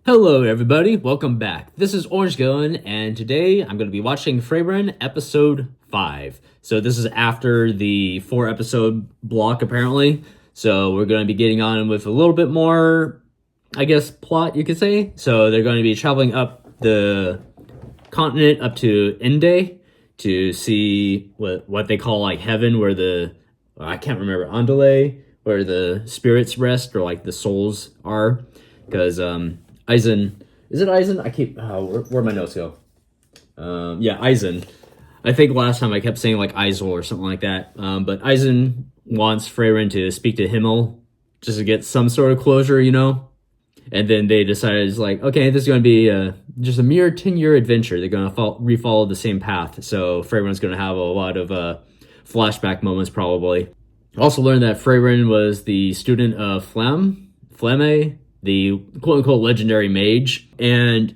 Hello everybody, welcome back. This is Orange Going, and today I'm going to be watching Frieren episode 5. So this is after the 4 episode block apparently. So we're going to be getting on with a little bit more, I guess, plot you could say. So they're going to be traveling up the continent up to Inde to see what they call like heaven, where I can't remember, Andale, where the spirits rest, or like the souls are. Because Eisen, is it Eisen? I keep where my notes go. Yeah, Eisen. I think last time I kept saying like Eisel or something like that. But Eisen wants Frieren to speak to Himmel just to get some sort of closure, you know. And then they decided it's like, okay, this is going to be just a mere 10-year adventure. They're going to refollow the same path. So Frieren's going to have a lot of flashback moments probably. Also learned that Frieren was the student of Flamme, the quote-unquote legendary mage, and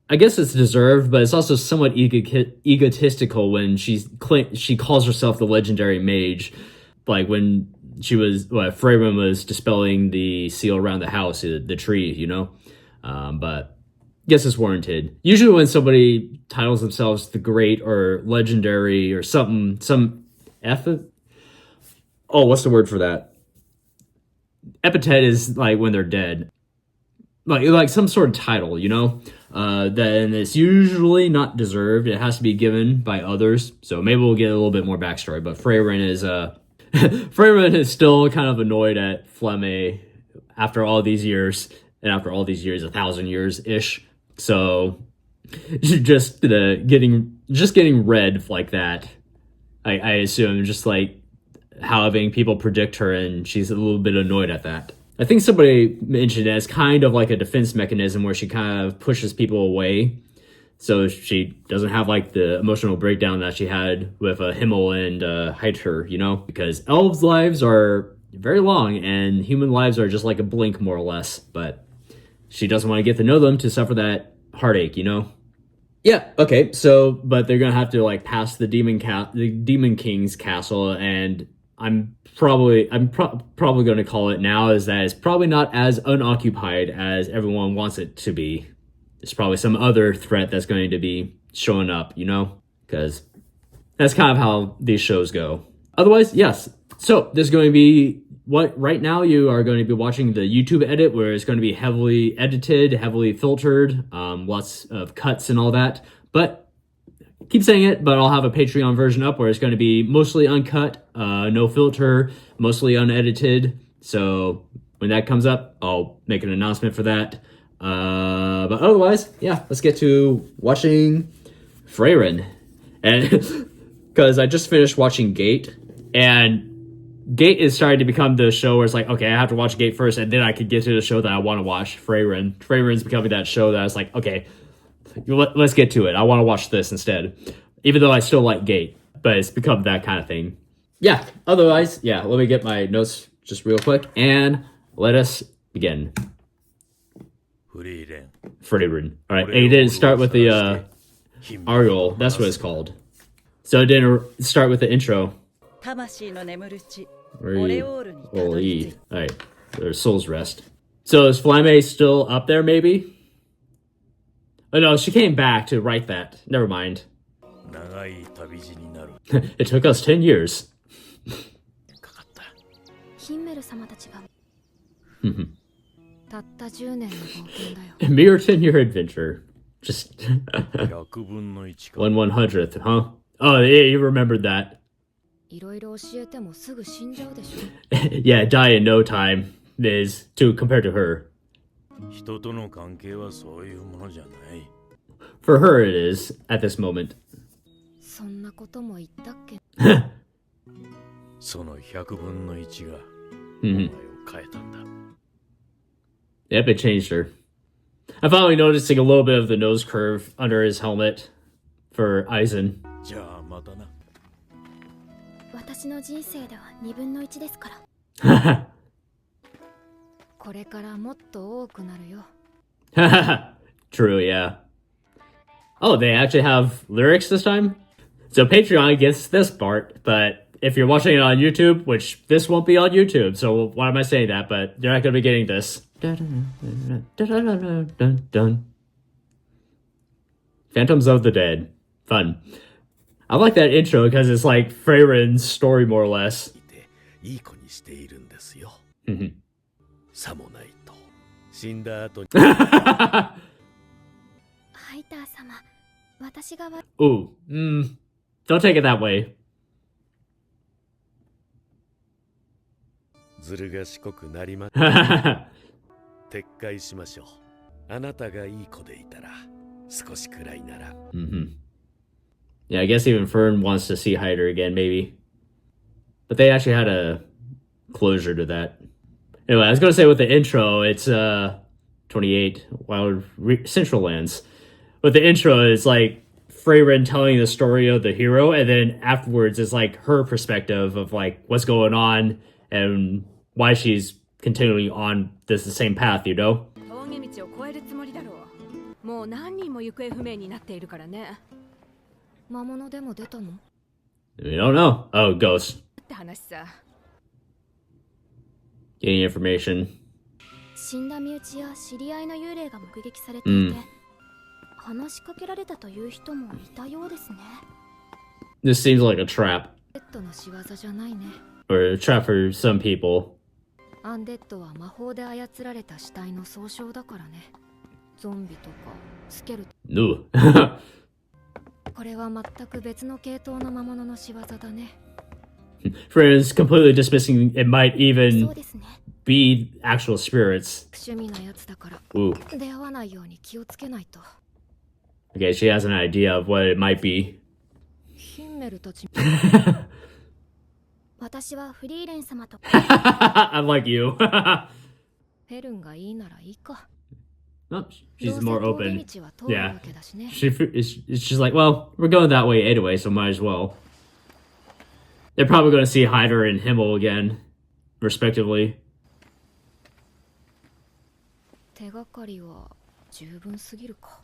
I guess it's deserved, but it's also somewhat egotistical when she calls herself the legendary mage, like when Frieren was dispelling the seal around the house, the tree, you know. But I guess it's warranted. Usually when somebody titles themselves the great or legendary or something, what's the word for that? Epithet is like when they're dead, like some sort of title, you know. Then it's usually not deserved. It has to be given by others. So maybe we'll get a little bit more backstory. But Frieren is Frieren is still kind of annoyed at Flamme after all these years, and after all these years, 1,000 years ish. So just getting red like that. I assume just like having people predict her, and she's a little bit annoyed at that. I think somebody mentioned it as kind of like a defense mechanism where she kind of pushes people away so she doesn't have like the emotional breakdown that she had with Himmel and Heiter, you know, because elves' lives are very long and human lives are just like a blink more or less, but she doesn't want to get to know them to suffer that heartache, you know. Yeah, okay, so but they're gonna have to like pass the Demon King's castle, and I'm probably going to call it now is that it's probably not as unoccupied as everyone wants it to be. There's probably some other threat that's going to be showing up, you know, because that's kind of how these shows go. Otherwise, yes. So there's going to be right now you are going to be watching the YouTube edit, where it's going to be heavily edited, heavily filtered, lots of cuts and all that. But keep saying it, but I'll have a Patreon version up where it's going to be mostly uncut, no filter, mostly unedited. So when that comes up, I'll make an announcement for that. But otherwise, yeah, let's get to watching Frieren. And because I just finished watching Gate, and Gate is starting to become the show where it's like, okay, I have to watch Gate first, and then I could get to the show that I want to watch, Frieren. Frieren's becoming that show that I was like, okay, let's get to it. I want to watch this instead. Even though I still like Gate, but it's become that kind of thing. Yeah, otherwise, yeah, let me get my notes just real quick, and let us begin. Frieden. All right, and it didn't start with the Ariel. That's what it's called. So it didn't start with the intro. Holy. All right, their souls rest. So is Flamme still up there, maybe? Oh no, she came back to write that. Never mind. It took us 10 years. A mere 10-year adventure. Just 1/100th, huh? Oh, yeah, you remembered that. Yeah, die in no time is compared to her. For her it is, at this moment. Yep, it changed her. I'm finally noticing a little bit of the nose curve under his helmet for Eisen. True, yeah. Oh, they actually have lyrics this time? So Patreon gets this part, but if you're watching it on YouTube, which this won't be on YouTube, so why am I saying that? But you're not going to be getting this. Phantoms of the Dead. Fun. I like that intro because it's like Frieren's story, more or less. いい子にしているんですよ。さもないと死んだ後に。ハイター様、私が Ooh, don't take it that way. ずる賢くなりま撤回しましょう。あなたがいい子でいたら少しくらいなら。Yeah, I guess even Fern wants to see Hyder again, maybe. But they actually had a closure to that. Anyway, I was going to say with the intro, it's 28, Wild Central Lands. With the intro, it's like Frieren telling the story of the hero, and then afterwards, it's like her perspective of like what's going on and why she's continuing on the same path, you know? 峠道を越えるつもりだろう。もう何人も行方不明になっているからね。魔物でも出たの？ We don't know. Oh, ghost. って話さ。Getting information. 死んだ身内や知り合いの幽霊が目撃されていて、話しかけられたという人もいたようですね。This seems like a trap. ペットの仕業じゃないね。Or a trap for some people. アンデッドは魔法で操られた死体の総称だからね。ゾンビとかスケルトン。Ooh. これは全く別の系統の魔物の仕業だね。Friends completely dismissing it might そ even うですね。be actual spirits. 趣味なやつだから Ooh. 出会わないように気をつけないと。 Okay, she has an idea of what it might be. ヒンメルたち。私はフリーレン様と I'm like you. フェルンがいいならいいか。 Oh, she's more どうせ open. 峠道は通る Yeah. わけだしね。 It's just like, well, we're going that way anyway, so might as well. They're probably going to see Hyder and Himmel again, respectively. 手がかりは十分すぎるか。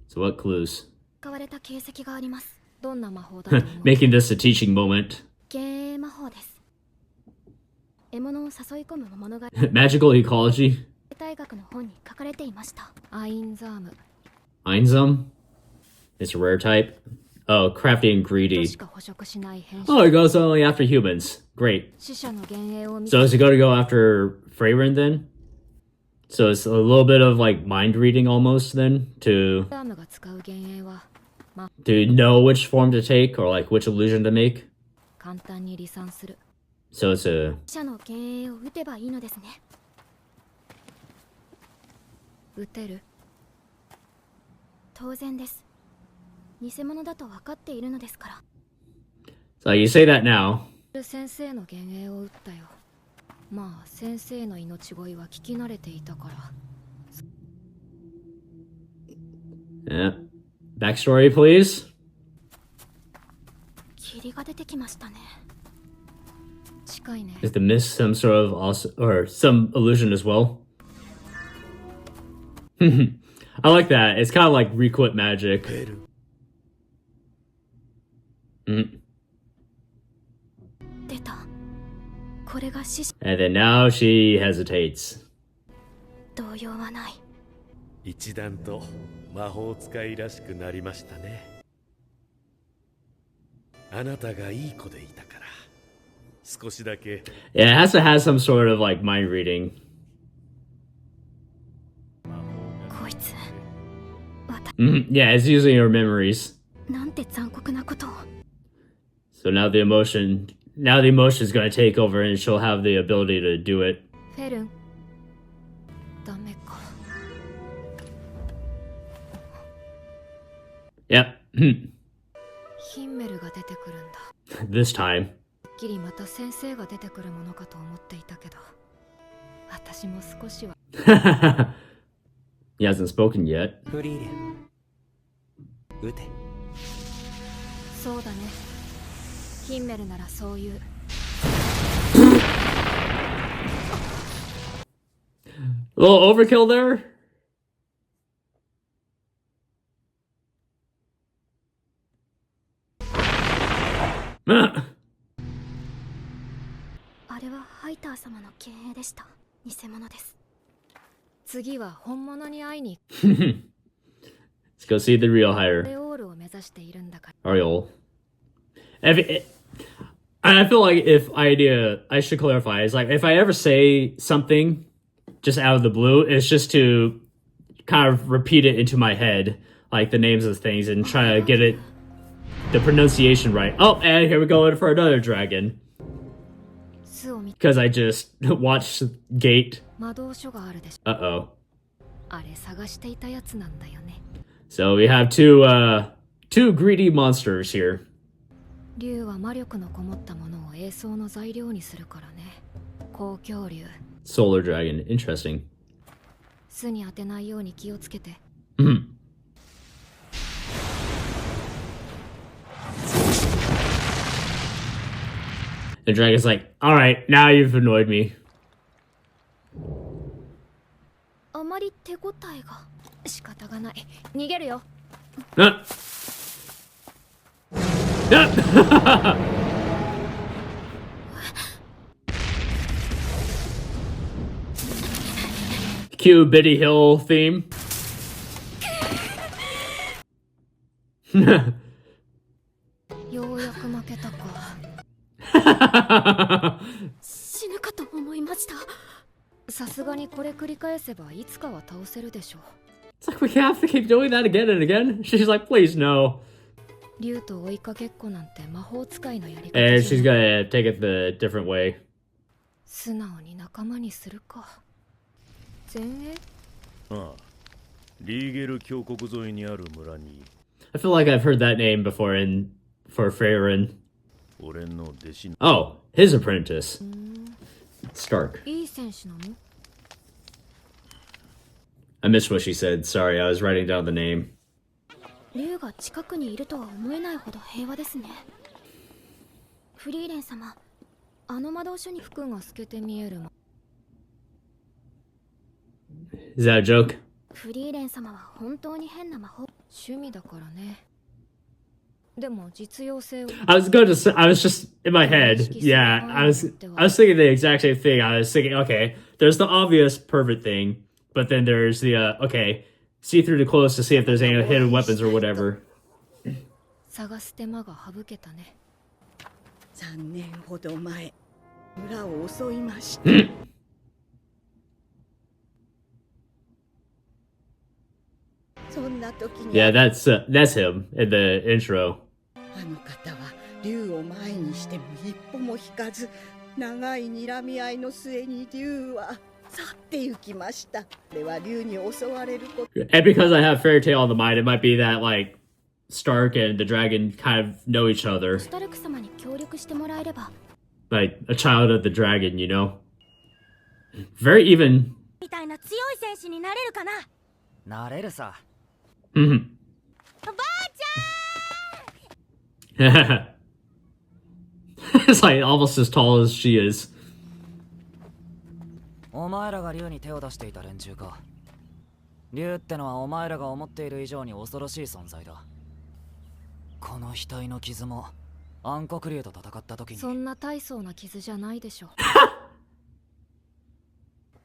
So what clues? 使われた形跡があります。どんな魔法だと思う？ Making this a teaching moment. 幻影魔法です。獲物を誘い込む魔物が Magical ecology. 大学の本に書かれていました。アインザーム。 Einsum. It's a rare type. Oh, crafty and と greedy. しか捕食しない変 Oh, it goes only after humans. Great. 死者の幻影を見 So is it going to go after Frieren then? So it's a little bit of like mind reading almost then to ザームが使う幻影は know which form to take or like which illusion to make. 簡単に離散する。 So it's a 死者の幻影を撃てばいいのですね。撃てる？当然です。偽物だと分かっているのですから。 so you say that now. 先生の幻影を撃ったよ。まあ先生の命乞いは聞き慣れていたから。 Yeah. Backstory, please. 霧が出てきましたね。近いね。 Is the mist some sort of also or some illusion as well? I like that. It's kind of like requit magic. ペル 出た。これが死者。 And then now she hesitates. 動揺はない。一段と魔法使いらしくなりましたね。あなたがいい子でいたから少しだけ。 Yeah, it has to have some sort of like mind reading. こいつ。 Yeah, it's using her memories. なんて残酷なことを。 So now the emotion is going to take over and she'll have the ability to do it. フェルン。ダメか。 Yep. ヒンメルが出てくるんだ。 This time. てっきりまた先生が出てくるものかと思っていたけど、私も少しは。 He hasn't spoken yet. フリーレン撃て。そうだね。ヒンメルならそういう。 A little overkill there. あれはハイター様の幻影でした。偽物です。次は本物に会いに Let's go see the real レ hire. オールを目指しているんだから。 Ariel. I feel like if I should clarify, it's like if I ever say something just out of the blue, it's just to kind of repeat it into my head, like the names of things, and try to get the pronunciation right. Oh, and here we go for another dragon. 巣を見 Because I just watched Gate. 魔導書があるでしょ。 Uh-oh. あれ探していたやつなんだよね。 So we have two greedy monsters here. 竜は魔力のこもったものを栄装の材料にするからね。公共竜。 Solar dragon. Interesting. 巣に当てないように気をつけて。 The dragon's like, alright, now you've annoyed me. あまり手応えが。仕方がない。逃げるよ。 Ah. Ah. Cue Biddy Hill theme. ようやく負けたか。死ぬかと思いました。さすがにこれ繰り返せばいつかは倒せるでしょう。 It's like we have to keep doing that again and again. She's like, please no. 竜と追いかけっこなんて魔法使いのやり And 方じ she's ゃない。 gonna take it the different way. 素直に仲間にするか。前衛？ああ、リーゲル峡谷沿いにある村に I feel like I've heard that name before for Frieren. 俺の弟子 Oh, his apprentice. Stark. いい選手なの？ I missed what she said. Sorry, I was writing down the name. 竜が近くにいるとは思えないほど平和ですね。フリーレン様、あの魔導書に服が透けて見えるも。 Is that a joke? フリーレン様は本当に変な魔法。趣味だからね。でも実用性を。 I was just in my head. Yeah, I was thinking the exact same thing. I was thinking, okay, there's the obvious pervert thing, but then there's the okay, see through the clothes to see if there's any hidden weapons or whatever. 探す手間が省けたね。3年ほど前、村を襲いました。そんな時に Yeah, that's him in the intro. あの方は竜を前にしても一歩も引かず、長い睨み合いの末に竜は去って行きました。これは竜に襲われること。 And because I have Fairy Tail on the mind, it might be that like Stark and the dragon kind of know each other, スタルク様に協力してもらえれば。 like a child of the dragon, you know. Very even. みたいな強い戦士になれるかな。なれるさ。Mhm. ばあち It's like almost as tall as she is. お前らが竜に手を出していた連中か。竜ってのはお前らが思っている以上に恐ろしい存在だ。この額の傷も暗黒竜と戦った時に。そんな大層な傷じゃないでしょ。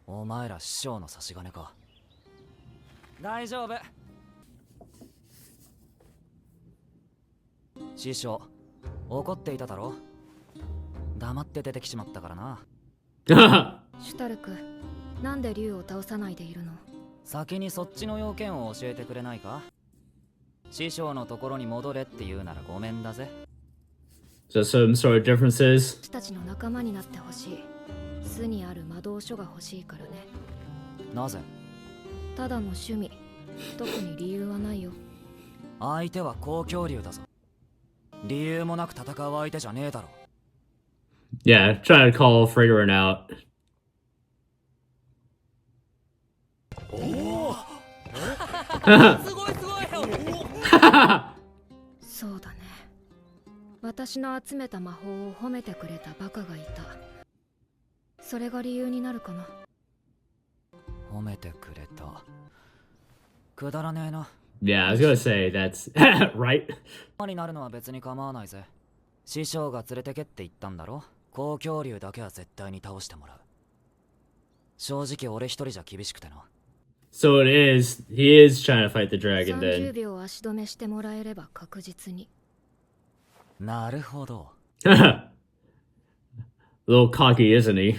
お前ら師匠の差し金か。大丈夫。師匠、怒っていただろ。黙って出てきちまったからな。シュタルク、なんで竜を倒さないでいるの？先にそっちの要件を教えてくれないか。師匠のところに戻れって言うならごめんだぜ。So some sort of differences. 私たちの仲間になってほしい。巣にある魔導書が欲しいからね。なぜ？ただの趣味。特に理由はないよ。相手は公共竜だぞ。理由もなく戦う相手じゃねえだろ。Yeah, try to call Frieren out. すごいすごいよ。そうだね。私の集めた魔法を褒めてくれたバカがいた。それが理由になるかな。褒めてくれた。くだらねえな。Yeah, I was gonna say that's right. になるのは別に構わないぜ。師匠が連れてけって言ったんだろ。公共竜だけは絶対に倒してもらう。正直俺一人じゃ厳しくてな。 So he is trying to fight the dragon 30 then. 秒足止めしてもらえれば確実に。なるほど。A little cocky, isn't he?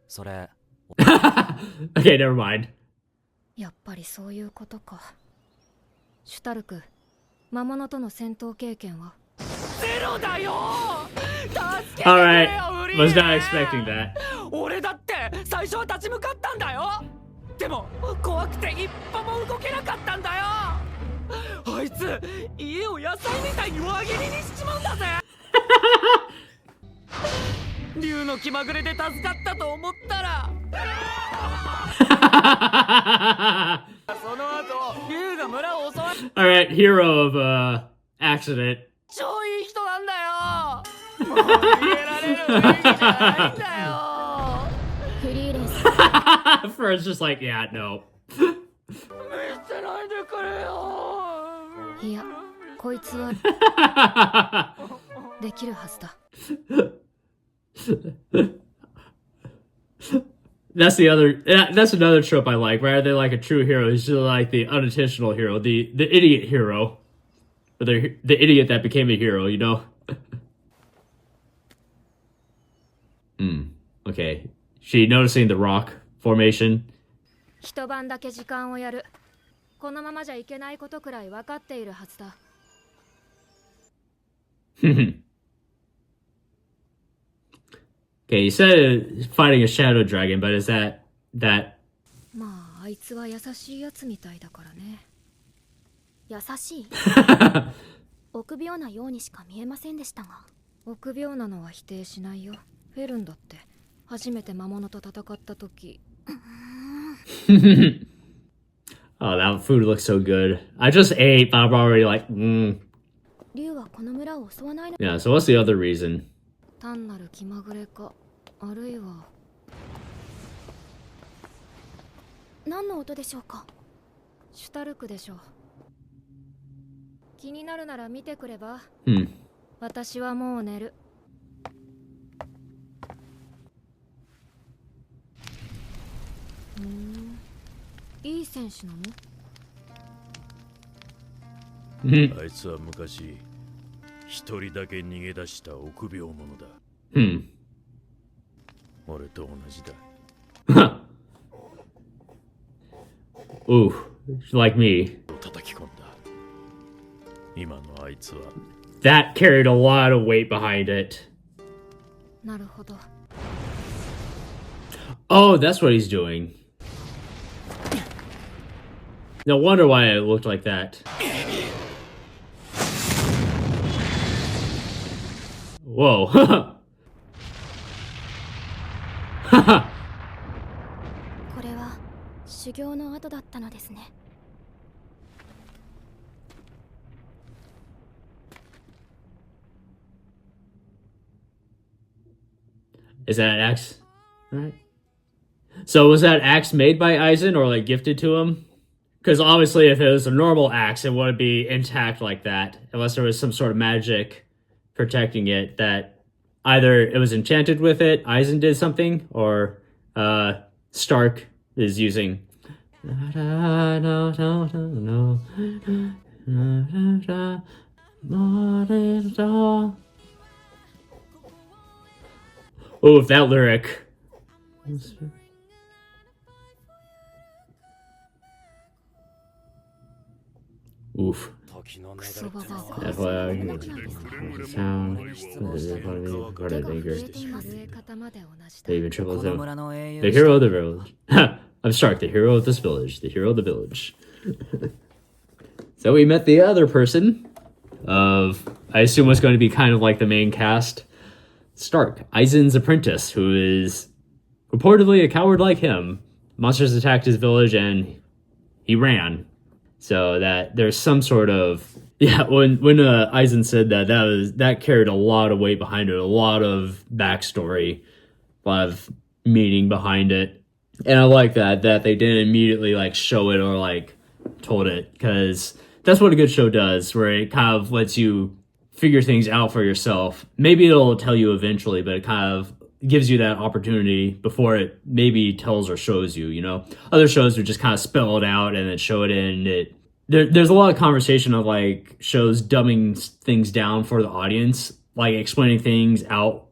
それ Okay, never mind. やっぱりそういうことか。シュタルク、魔物との戦闘経験は？ゼロだよ。助けてくれよ、 Alright, フリー was レン not expecting that. 俺だって最初は立ち向かったんだよ。でも怖くて一歩も動けなかったんだよ。あいつ家を野菜みたいに輪切りにしちまうんだぜ。竜の気まぐれで助かったと思ったらその後竜が村を襲われ。 Alright, hero of accident. 超いい人なんだよ。もう逃げられる雰囲気じゃないんだよ。フリーレンさん、Friend's just like, yeah, no. 見捨てないでくれよ。いや、こいつはできるはずだ。That's another trope I like. Rather than like a true hero, he's just like the unintentional hero, the idiot hero, or the idiot that became a hero. You know. Okay. She noticing the rock formation. 一晩だけ時間をやる。このままじゃいけないことくらい分かっているはずだ。Okay, you said fighting a shadow dragon, but is that? まあ、あいつは優しいやつみたいだからね。優しい臆病なようにしか見えませんでしたが。臆病なのは否定しないよ。フェルンだって初めて魔物と戦った時。Oh, that food looks so good. I just ate, but I'm already like, 竜はこの村を襲わないの。 Yeah, so what's the other reason? 単なる気まぐれか、あるいは。何の音でしょうか。シュタルクでしょう。気になるなら見てくれば。私はもう寝る。いい選手なの？あいつは昔一人だけ逃げ出した臆病者だ。俺と同じだ。Ooh, like me. 叩き込んだ。今のあいつは That carried a lot of weight behind it. なるほど。Oh, that's what he's doing. No wonder why it looked like that. Whoa. これは修行の後だったのですね。Is that an axe? Right. So was that axe made by Eisen or like gifted to him? Because obviously if it was a normal axe, it wouldn't be intact like that. Unless there was some sort of magic protecting it that either it was enchanted with it, Eisen did something, or Stark is using. Oh, if that lyric. Oof. クソババアか。 That's why I sound. 震え方まで同じだ。 They even triple この them. 村の英雄 The hero of the village. I'm Stark, the hero of this village. The hero of the village. So we met the other person of, I assume was going to be kind of like the main cast. Stark, Eisen's apprentice, who is reportedly a coward like him. Monsters attacked his village and he ran. So that there's some sort of, yeah, when Eisen said that carried a lot of weight behind it, a lot of backstory, a lot of meaning behind it. And I like that they didn't immediately like show it or like told it, because that's what a good show does, where it kind of lets you figure things out for yourself. Maybe it'll tell you eventually, but it kind of gives you that opportunity before it maybe tells or shows you, you know? Other shows would just kind of spell it out and then show it in it. There's a lot of conversation of like shows dumbing things down for the audience, like explaining things out.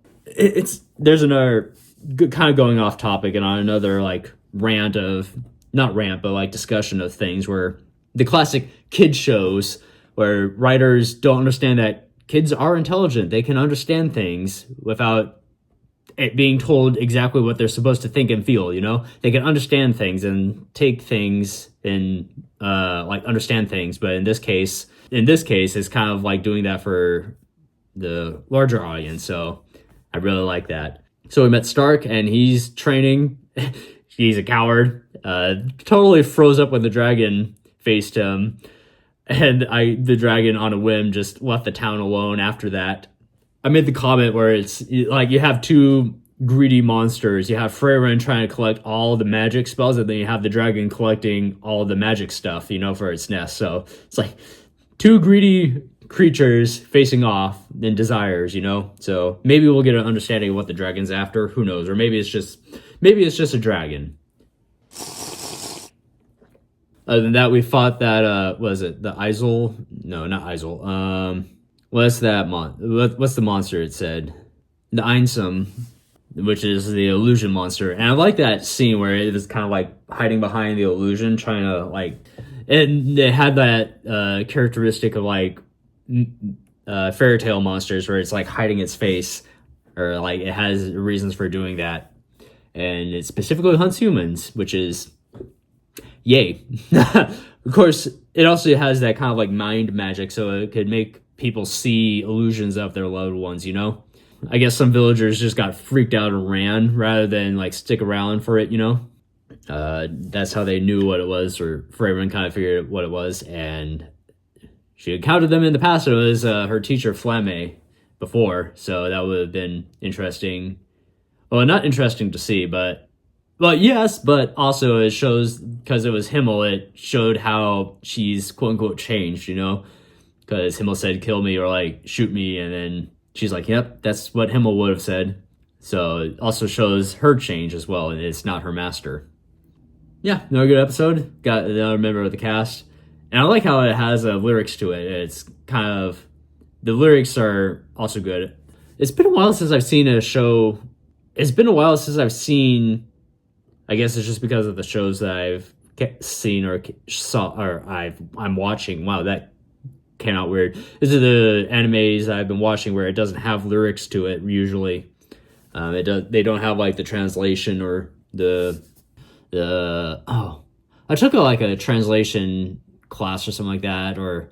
There's another good kind of going off topic and on another like not rant, but like discussion of things where the classic kid shows where writers don't understand that kids are intelligent. They can understand things without it being told exactly what they're supposed to think and feel, you know? They can understand things and take things and like understand things, but in this case it's kind of like doing that for the larger audience. So I really like that. So we met Stark and he's training. He's a coward. Totally froze up when the dragon faced him. And the dragon on a whim just left the town alone after that. I made the comment where it's like you have two greedy monsters. You have Frieren trying to collect all the magic spells, and then you have the dragon collecting all the magic stuff, you know, for its nest. So it's like two greedy creatures facing off in desires, you know? So maybe we'll get an understanding of what the dragon's after. Who knows? Or maybe it's just a dragon. Other than that, we fought that, was it the Eisel? No, not Eisel. What's that what's the monster it said? The Eisen, which is the illusion monster. And I like that scene where it was kind of like hiding behind the illusion, trying to like, and it had that characteristic of like fairy tale monsters where it's like hiding its face, or like it has reasons for doing that. And it specifically hunts humans, which is yay. Of course, it also has that kind of like mind magic, so it could make people see illusions of their loved ones, you know? I guess some villagers just got freaked out and ran rather than like stick around for it, you know? That's how they knew what it was, or Frieren kind of figured what it was, and she encountered them in the past. It was her teacher Flamme before, so that would have been interesting. Well, not interesting to see, but yes, but also it shows, because it was Himmel, it showed how she's quote-unquote changed, you know? Because Himmel said, kill me or like shoot me, and then she's like, yep, that's what Himmel would have said. So it also shows her change as well, and it's not her master. Yeah, another good episode. Got another member of the cast. And I like how it has lyrics to it. It's kind of, the lyrics are also good. It's been a while since I've seen a show. It's been a while since I've seen, I guess it's just because of the shows that I've seen or saw, or I'm watching. Wow, that came out weird. This is the animes I've been watching where it doesn't have lyrics to it usually. They don't have like the translation or the I took a translation class or something like that, or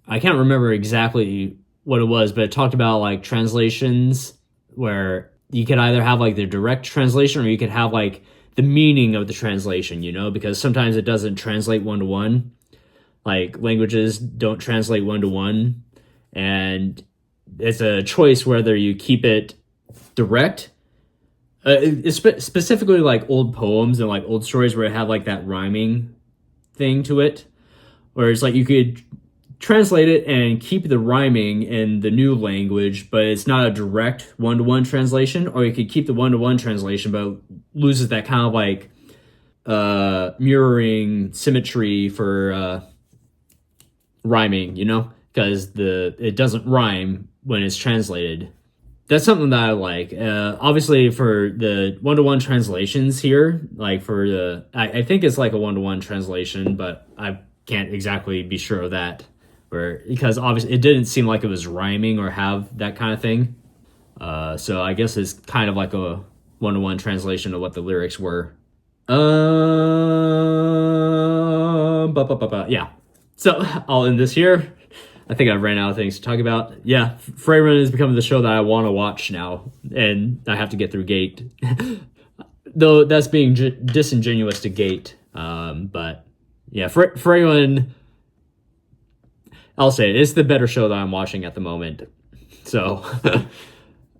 I can't remember exactly what it was, but it talked about like translations where you could either have like the direct translation or you could have like the meaning of the translation, you know, because sometimes it doesn't translate one-to-one. Like languages don't translate one-to-one, and it's a choice whether you keep it direct. It's specifically like old poems and like old stories where it have like that rhyming thing to it, where it's like you could translate it and keep the rhyming in the new language, but it's not a direct one-to-one translation, or you could keep the one-to-one translation but loses that kind of like mirroring symmetry for rhyming, you know, because it doesn't rhyme when it's translated. That's something that I like. Obviously, for the one-to-one translations here, like for the, I think it's like a one-to-one translation, but I can't exactly be sure of that, because obviously it didn't seem like it was rhyming or have that kind of thing. So I guess it's kind of like a one-to-one translation of what the lyrics were. Yeah. So I'll end this here. I think I've ran out of things to talk about. Yeah, Frieren is becoming the show that I want to watch now, and I have to get through Gate. Though that's being disingenuous to Gate. But yeah, Frieren, I'll say it's the better show that I'm watching at the moment. So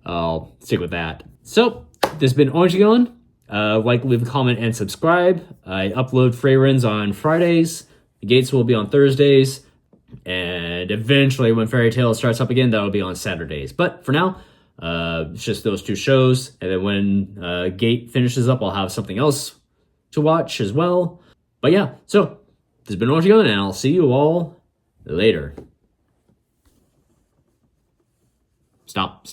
I'll stick with that. So this has been Orange Gillin. Like, leave a comment, and subscribe. I upload Frieren's on Fridays. The Gates will be on Thursdays. And And eventually, when Fairy Tail starts up again, that'll be on Saturdays. But for now, it's just those two shows. And then when Gate finishes up, I'll have something else to watch as well. But yeah, so this has been Oregon, and I'll see you all later. Stop.